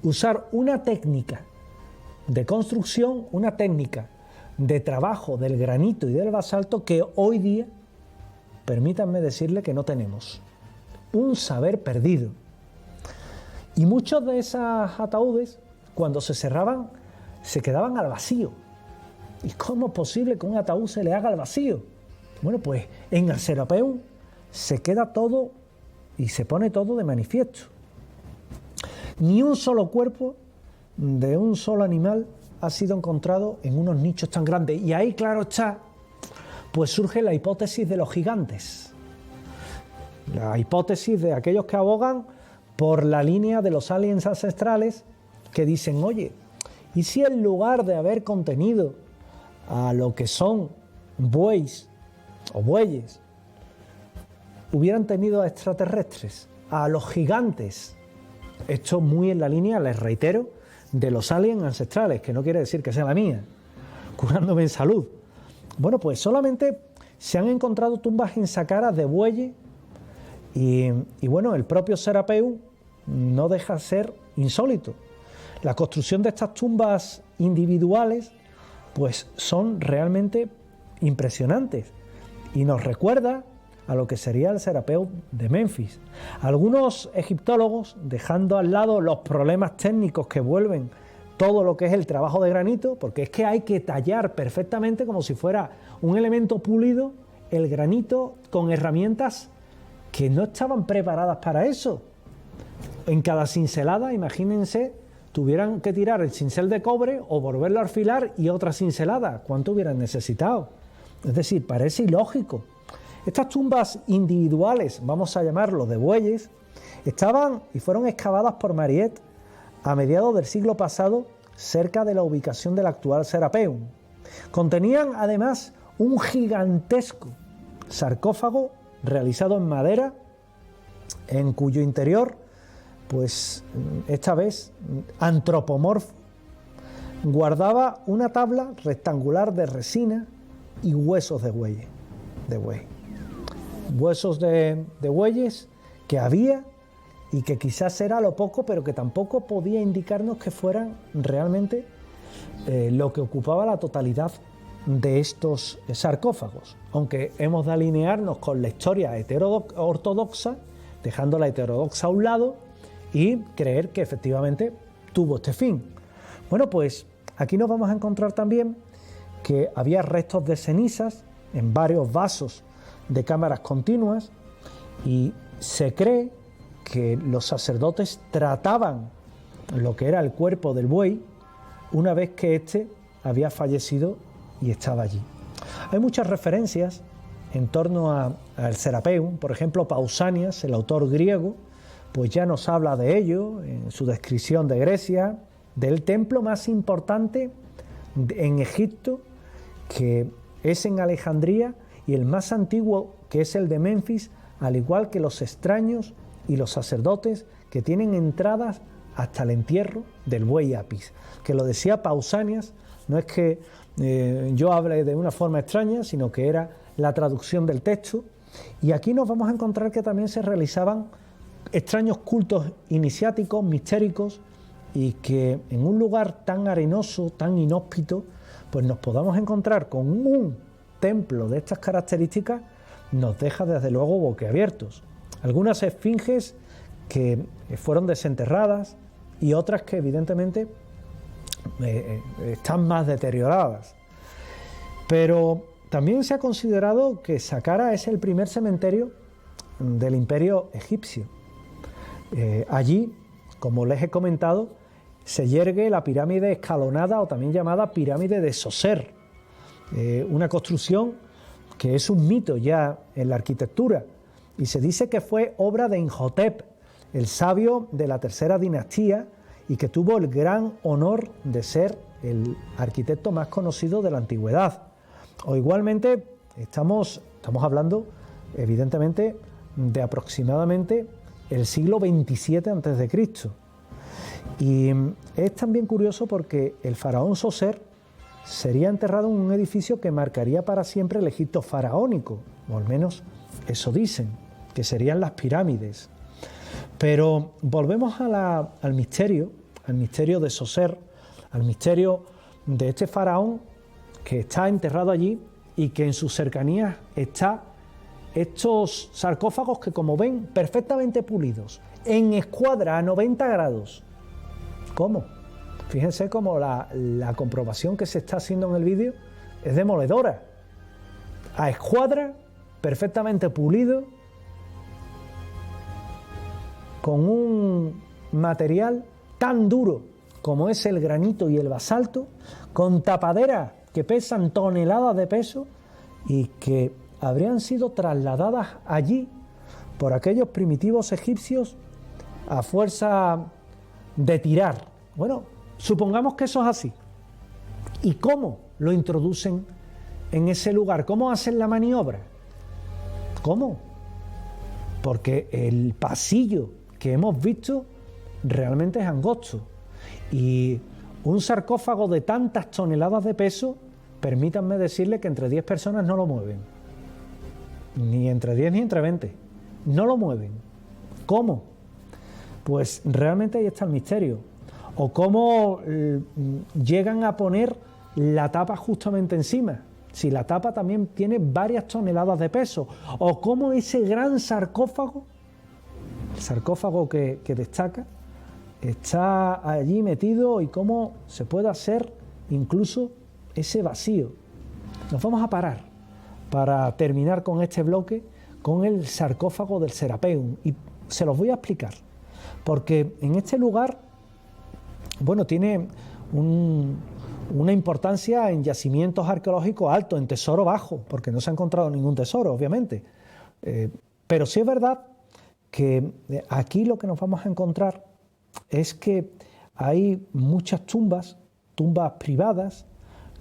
[SPEAKER 1] usar una técnica de construcción, una técnica de trabajo del granito y del basalto que hoy día, permítanme decirle que no tenemos. Un saber perdido. Y muchos de esos ataúdes, cuando se cerraban, se quedaban al vacío. ¿Y cómo es posible que un ataúd se le haga al vacío? Bueno, pues en el Serapeum se queda todo y se pone todo de manifiesto. Ni un solo cuerpo de un solo animal ha sido encontrado en unos nichos tan grandes. Y ahí, claro está, pues surge la hipótesis de los gigantes. La hipótesis de aquellos que abogan por la línea de los aliens ancestrales que dicen, oye, ¿y si en lugar de haber contenido a lo que son bueyes o bueyes, hubieran tenido a extraterrestres, a los gigantes? Esto muy en la línea, les reitero, de los aliens ancestrales, que no quiere decir que sea la mía, curándome en salud. Bueno, pues solamente se han encontrado tumbas en Saqqara de bueyes y bueno, el propio Serapeum no deja de ser insólito. La construcción de estas tumbas individuales pues son realmente impresionantes y nos recuerda a lo que sería el Serapeum de Memphis. Algunos egiptólogos, dejando al lado los problemas técnicos que vuelven todo lo que es el trabajo de granito, porque es que hay que tallar perfectamente como si fuera un elemento pulido el granito con herramientas que no estaban preparadas para eso. En cada cincelada, imagínense, tuvieran que tirar el cincel de cobre o volverlo a afilar y otra cincelada. ¿Cuánto hubieran necesitado? Es decir, parece ilógico. Estas tumbas individuales, vamos a llamarlo de bueyes, estaban y fueron excavadas por Mariette a mediados del siglo pasado cerca de la ubicación del actual Serapeum. Contenían además un gigantesco sarcófago realizado en madera, en cuyo interior, pues esta vez antropomorfo, guardaba una tabla rectangular de resina y huesos de buey. Huesos de bueyes que había y que quizás era lo poco, pero que tampoco podía indicarnos que fueran realmente lo que ocupaba la totalidad de estos sarcófagos. Aunque hemos de alinearnos con la historia heteroortodoxa, dejando la heterodoxa a un lado y creer que efectivamente tuvo este fin. Bueno, pues aquí nos vamos a encontrar también que había restos de cenizas en varios vasos de cámaras continuas y se cree que los sacerdotes trataban lo que era el cuerpo del buey una vez que éste había fallecido y estaba allí. Hay muchas referencias en torno al Serapeum. Por ejemplo, Pausanias, el autor griego, pues ya nos habla de ello en su descripción de Grecia, del templo más importante en Egipto, que es en Alejandría, y el más antiguo, que es el de Menfis, al igual que los extraños y los sacerdotes que tienen entradas hasta el entierro del buey Apis, que lo decía Pausanias. No es que yo hable de una forma extraña, sino que era la traducción del texto. Y aquí nos vamos a encontrar que también se realizaban extraños cultos iniciáticos, mistéricos, y que en un lugar tan arenoso, tan inhóspito, pues nos podamos encontrar con un templo de estas características, nos deja desde luego boquiabiertos. Algunas esfinges que fueron desenterradas y otras que evidentemente están más deterioradas. Pero también se ha considerado que Saqqara es el primer cementerio del imperio egipcio. Allí, como les he comentado, se yergue la pirámide escalonada o también llamada pirámide de Zoser, una construcción que es un mito ya en la arquitectura, y se dice que fue obra de Imhotep, el sabio de la tercera dinastía, y que tuvo el gran honor de ser el arquitecto más conocido de la antigüedad. O igualmente estamos hablando evidentemente de aproximadamente el siglo XXVII a.C. Y es también curioso porque el faraón Zoser sería enterrado en un edificio que marcaría para siempre el Egipto faraónico, o al menos eso dicen, que serían las pirámides. Pero volvemos al misterio de Zoser, al misterio de este faraón que está enterrado allí y que en sus cercanías está estos sarcófagos que, como ven, perfectamente pulidos, en escuadra a 90 grados. ¿Cómo? Fíjense cómo la comprobación que se está haciendo en el vídeo es demoledora. A escuadra, perfectamente pulido, con un material tan duro como es el granito y el basalto, con tapaderas que pesan toneladas de peso y que habrían sido trasladadas allí por aquellos primitivos egipcios a fuerza de tirar. Bueno, supongamos que eso es así. ¿Y cómo lo introducen en ese lugar? ¿Cómo hacen la maniobra? ¿Cómo? Porque el pasillo que hemos visto realmente es angosto, y un sarcófago de tantas toneladas de peso, permítanme decirle que entre 10 personas no lo mueven, ni entre 10 ni entre 20, no lo mueven. ¿Cómo? Pues realmente ahí está el misterio. O cómo llegan a poner la tapa justamente encima, si la tapa también tiene varias toneladas de peso, o cómo ese gran sarcófago, el sarcófago que destaca, está allí metido, y cómo se puede hacer incluso ese vacío. Nos vamos a parar para terminar con este bloque con el sarcófago del Serapeum, y se los voy a explicar, porque en este lugar, bueno, tiene una importancia en yacimientos arqueológicos alto, en tesoro bajo, porque no se ha encontrado ningún tesoro, obviamente. Pero sí es verdad que aquí lo que nos vamos a encontrar es que hay muchas tumbas privadas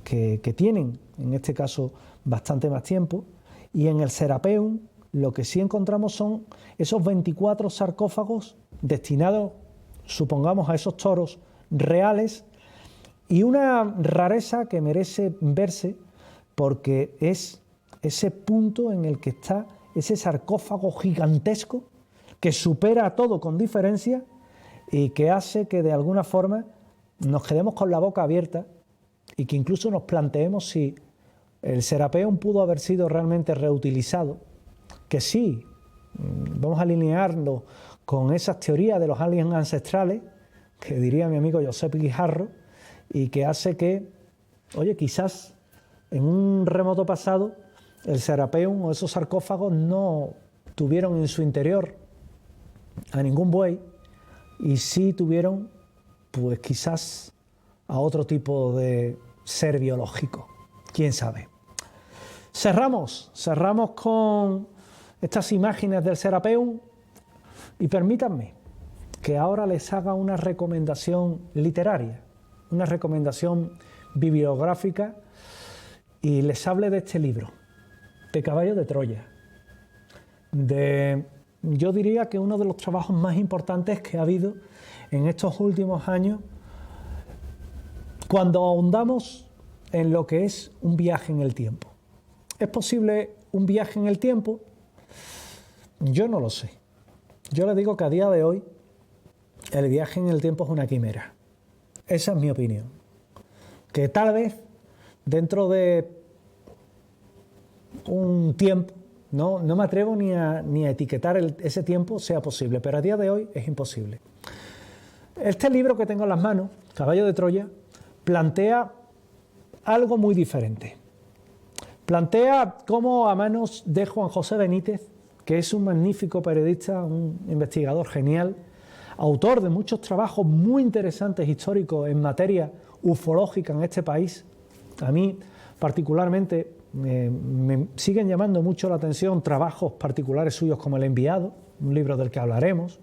[SPEAKER 1] que tienen, en este caso, bastante más tiempo, y en el Serapeum lo que sí encontramos son esos 24 sarcófagos destinados, supongamos, a esos toros reales, y una rareza que merece verse porque es ese punto en el que está ese sarcófago gigantesco que supera a todo con diferencia y que hace que de alguna forma nos quedemos con la boca abierta y que incluso nos planteemos si el Serapeum pudo haber sido realmente reutilizado, que sí, vamos a alinearlo con esas teorías de los aliens ancestrales, que diría mi amigo Josep Guijarro, y que hace que, oye, quizás en un remoto pasado el Serapeum o esos sarcófagos no tuvieron en su interior a ningún buey y sí tuvieron, pues quizás a otro tipo de ser biológico. ¿Quién sabe? Cerramos con estas imágenes del Serapeum y permítanme que ahora les haga una recomendación literaria, una recomendación bibliográfica y les hable de este libro, de Caballo de Troya, yo diría que uno de los trabajos más importantes que ha habido en estos últimos años cuando ahondamos en lo que es un viaje en el tiempo. ¿Es posible un viaje en el tiempo? Yo no lo sé. Yo les digo que a día de hoy el viaje en el tiempo es una quimera. Esa es mi opinión. Que tal vez dentro de un tiempo, no me atrevo ni a etiquetar ese tiempo, sea posible, pero a día de hoy es imposible. Este libro que tengo en las manos, Caballo de Troya, plantea algo muy diferente. Plantea cómo a manos de Juan José Benítez, que es un magnífico periodista, un investigador genial, autor de muchos trabajos muy interesantes históricos en materia ufológica en este país. A mí particularmente me siguen llamando mucho la atención trabajos particulares suyos como El Enviado, un libro del que hablaremos.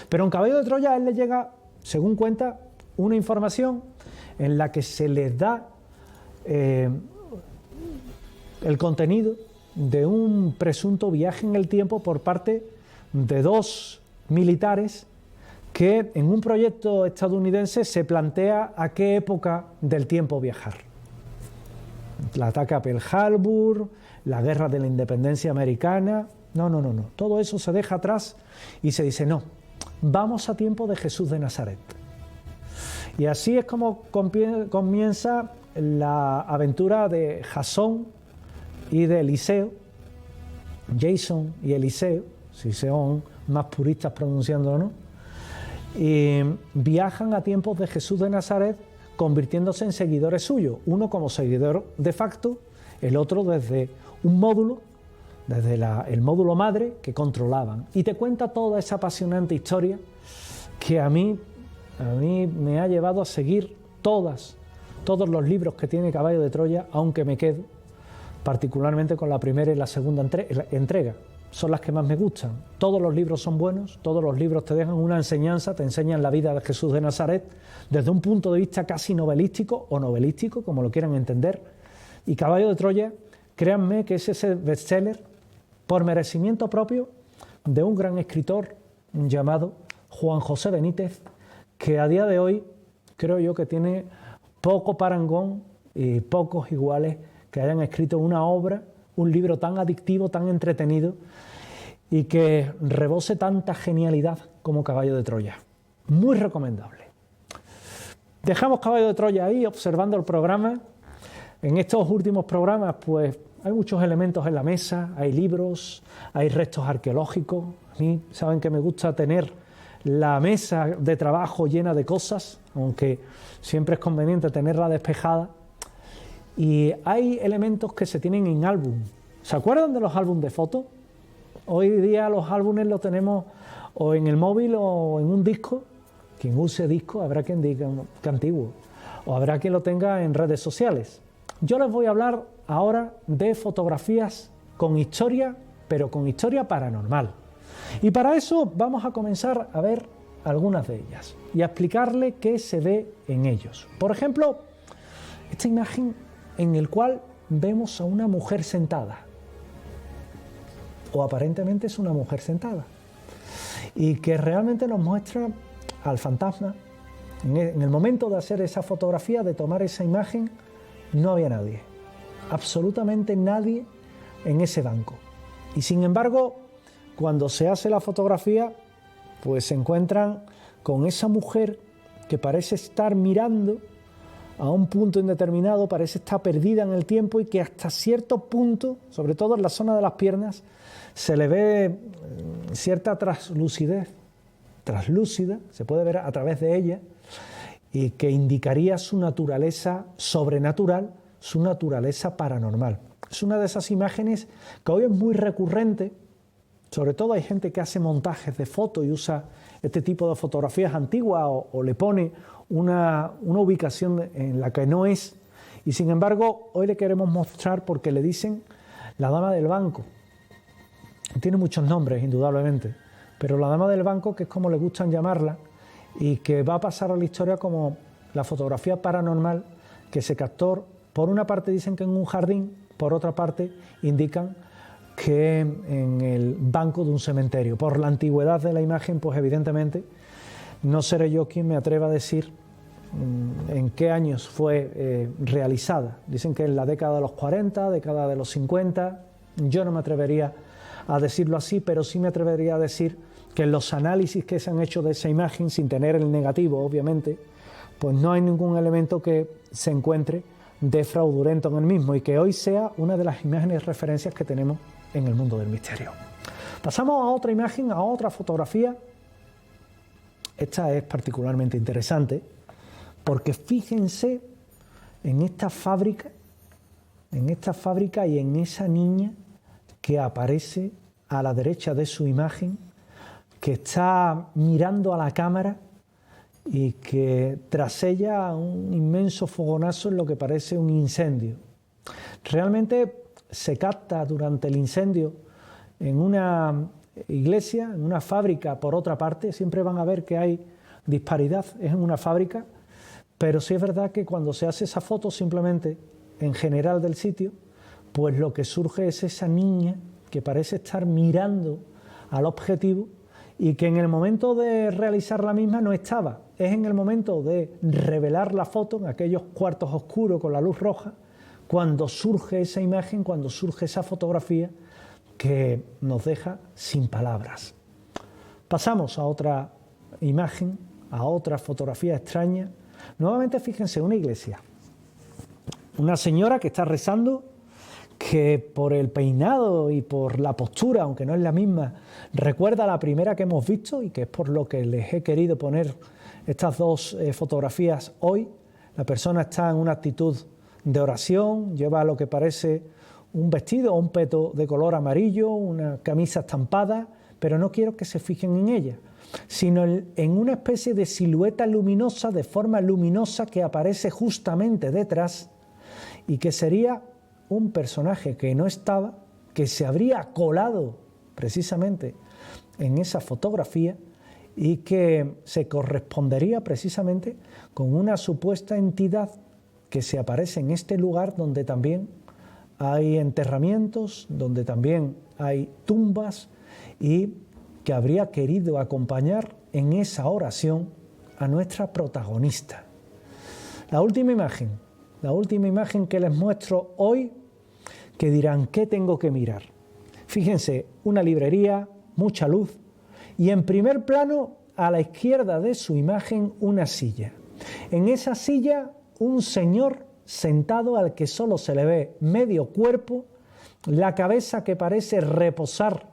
[SPEAKER 1] Pero en Caballo de Troya a él le llega, según cuenta, una información en la que se les da el contenido de un presunto viaje en el tiempo por parte de dos militares que en un proyecto estadounidense se plantea a qué época del tiempo viajar. El ataque a Pearl Harbor, la guerra de la independencia americana. No. Todo eso se deja atrás y se dice, no, vamos a tiempo de Jesús de Nazaret. Y así es como comienza la aventura de Jasón y de Eliseo, Jason y Eliseo, si son más puristas pronunciándolo, ¿no? Y viajan a tiempos de Jesús de Nazaret, convirtiéndose en seguidores suyos, uno como seguidor de facto, el otro desde un módulo, desde el módulo madre que controlaban. Y te cuenta toda esa apasionante historia que a mí me ha llevado a seguir todos los libros que tiene Caballo de Troya, aunque me quedo particularmente con la primera y la segunda entrega. Son las que más me gustan. Todos los libros son buenos, todos los libros te dejan una enseñanza, te enseñan la vida de Jesús de Nazaret desde un punto de vista casi novelístico o novelístico, como lo quieran entender. Y Caballo de Troya, créanme que es ese bestseller por merecimiento propio de un gran escritor llamado Juan José Benítez, que a día de hoy creo yo que tiene poco parangón y pocos iguales que hayan escrito una obra, un libro tan adictivo, tan entretenido y que rebose tanta genialidad como Caballo de Troya. Muy recomendable. Dejamos Caballo de Troya ahí observando el programa. En estos últimos programas pues hay muchos elementos en la mesa, hay libros, hay restos arqueológicos. A mí saben que me gusta tener la mesa de trabajo llena de cosas, aunque siempre es conveniente tenerla despejada. Y hay elementos que se tienen en álbum. ¿Se acuerdan de los álbumes de fotos? Hoy día los álbumes los tenemos o en el móvil o en un disco. Quien use disco habrá quien diga que antiguo, o habrá quien lo tenga en redes sociales. Yo les voy a hablar ahora de fotografías con historia, pero con historia paranormal. Y para eso vamos a comenzar a ver algunas de ellas y a explicarle qué se ve en ellos. Por ejemplo, esta imagen en la cual vemos a una mujer sentada, o aparentemente es una mujer sentada, y que realmente nos muestra al fantasma. En el momento de hacer esa fotografía, de tomar esa imagen, no había nadie, absolutamente nadie en ese banco. Y sin embargo, cuando se hace la fotografía, pues se encuentran con esa mujer que parece estar mirando a un punto indeterminado, parece estar perdida en el tiempo y que hasta cierto punto, sobre todo en la zona de las piernas, se le ve cierta translúcida, se puede ver a través de ella, y que indicaría su naturaleza sobrenatural, su naturaleza paranormal. Es una de esas imágenes que hoy es muy recurrente, sobre todo hay gente que hace montajes de fotos y usa este tipo de fotografías antiguas o le pone una ubicación en la que no es, y sin embargo hoy le queremos mostrar porque le dicen la dama del banco. Tiene muchos nombres indudablemente, pero la dama del banco, que es como le gustan llamarla, y que va a pasar a la historia como la fotografía paranormal que se captó, por una parte dicen que en un jardín, por otra parte indican que en el banco de un cementerio. Por la antigüedad de la imagen, pues evidentemente no seré yo quien me atreva a decir en qué años fue realizada. Dicen que en la década de los 40, década de los 50, yo no me atrevería a decirlo así, pero sí me atrevería a decir que en los análisis que se han hecho de esa imagen, sin tener el negativo obviamente, pues no hay ningún elemento que se encuentre de fraudulento en el mismo y que hoy sea una de las imágenes referencias que tenemos en el mundo del misterio. Pasamos a otra imagen, a otra fotografía. Esta es particularmente interesante porque fíjense en esta fábrica y en esa niña que aparece a la derecha de su imagen, que está mirando a la cámara y que tras ella un inmenso fogonazo en lo que parece un incendio. Realmente se capta durante el incendio en una iglesia, en una fábrica, por otra parte, siempre van a ver que hay disparidad, es en una fábrica, pero sí es verdad que cuando se hace esa foto simplemente en general del sitio, pues lo que surge es esa niña que parece estar mirando al objetivo y que en el momento de realizar la misma no estaba. Es en el momento de revelar la foto, en aquellos cuartos oscuros con la luz roja, cuando surge esa imagen, cuando surge esa fotografía que nos deja sin palabras. Pasamos a otra imagen, a otra fotografía extraña. Nuevamente fíjense, una iglesia. Una señora que está rezando, que por el peinado y por la postura, aunque no es la misma, recuerda a la primera que hemos visto y que es por lo que les he querido poner estas dos fotografías hoy. La persona está en una actitud de oración, lleva lo que parece un vestido o un peto de color amarillo, una camisa estampada, pero no quiero que se fijen en ella, sino en una especie de silueta luminosa, de forma luminosa que aparece justamente detrás y que sería un personaje que no estaba, que se habría colado precisamente en esa fotografía y que se correspondería precisamente con una supuesta entidad que se aparece en este lugar donde también hay enterramientos, donde también hay tumbas y que habría querido acompañar en esa oración a nuestra protagonista. La última imagen que les muestro hoy, que dirán, ¿qué tengo que mirar? Fíjense, una librería, mucha luz y en primer plano, a la izquierda de su imagen, una silla. En esa silla, un señor sentado al que solo se le ve medio cuerpo, la cabeza que parece reposar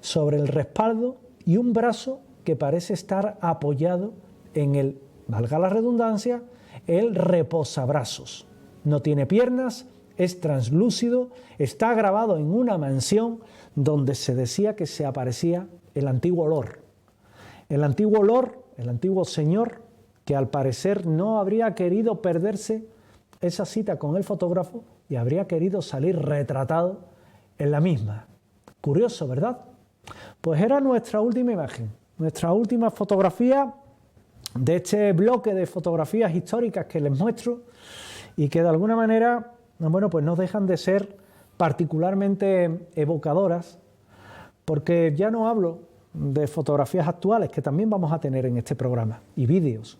[SPEAKER 1] sobre el respaldo y un brazo que parece estar apoyado en el, valga la redundancia, el reposabrazos. No tiene piernas, es translúcido, está grabado en una mansión donde se decía que se aparecía el antiguo olor. El antiguo señor que al parecer no habría querido perderse esa cita con el fotógrafo y habría querido salir retratado en la misma. Curioso, ¿verdad? Pues era nuestra última imagen, nuestra última fotografía de este bloque de fotografías históricas que les muestro y que de alguna manera, bueno, pues no dejan de ser particularmente evocadoras, porque ya no hablo de fotografías actuales que también vamos a tener en este programa y vídeos,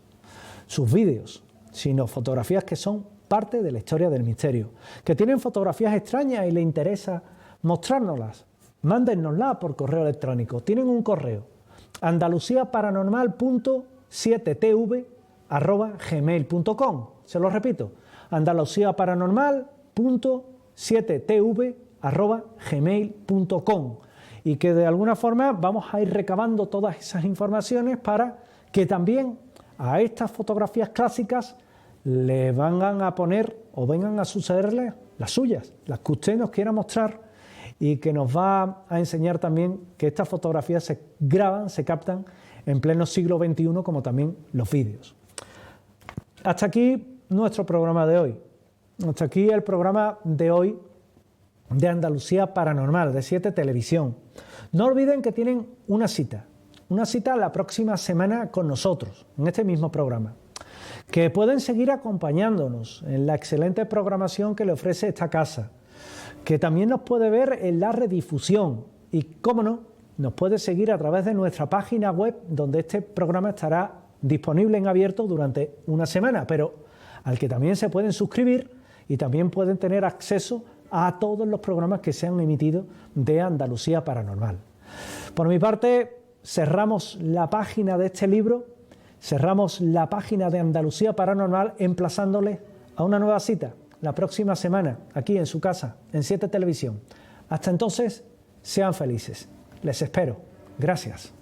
[SPEAKER 1] sus vídeos, sino fotografías que son parte de la historia del misterio, que tienen fotografías extrañas y les interesa mostrárnoslas. Mándennoslas por correo electrónico. Tienen un correo, andaluciaparanormal.7tv@gmail.com. se lo repito, andaluciaparanormal.7tv@gmail.com, y que de alguna forma vamos a ir recabando todas esas informaciones para que también a estas fotografías clásicas le van a poner o vengan a sucederle las suyas, las que usted nos quiera mostrar, y que nos va a enseñar también que estas fotografías se graban, se captan en pleno siglo XXI, como también los vídeos. Hasta aquí nuestro programa de hoy. Hasta aquí el programa de hoy de Andalucía Paranormal, de 7 Televisión. No olviden que tienen una cita la próxima semana con nosotros, en este mismo programa, que pueden seguir acompañándonos en la excelente programación que le ofrece esta casa, que también nos puede ver en la redifusión y, cómo no, nos puede seguir a través de nuestra página web, donde este programa estará disponible en abierto durante una semana, pero al que también se pueden suscribir y también pueden tener acceso a todos los programas que se han emitido de Andalucía Paranormal. Por mi parte, cerramos la página de este libro, cerramos la página de Andalucía Paranormal, emplazándoles a una nueva cita la próxima semana, aquí en su casa, en 7 Televisión. Hasta entonces, sean felices. Les espero. Gracias.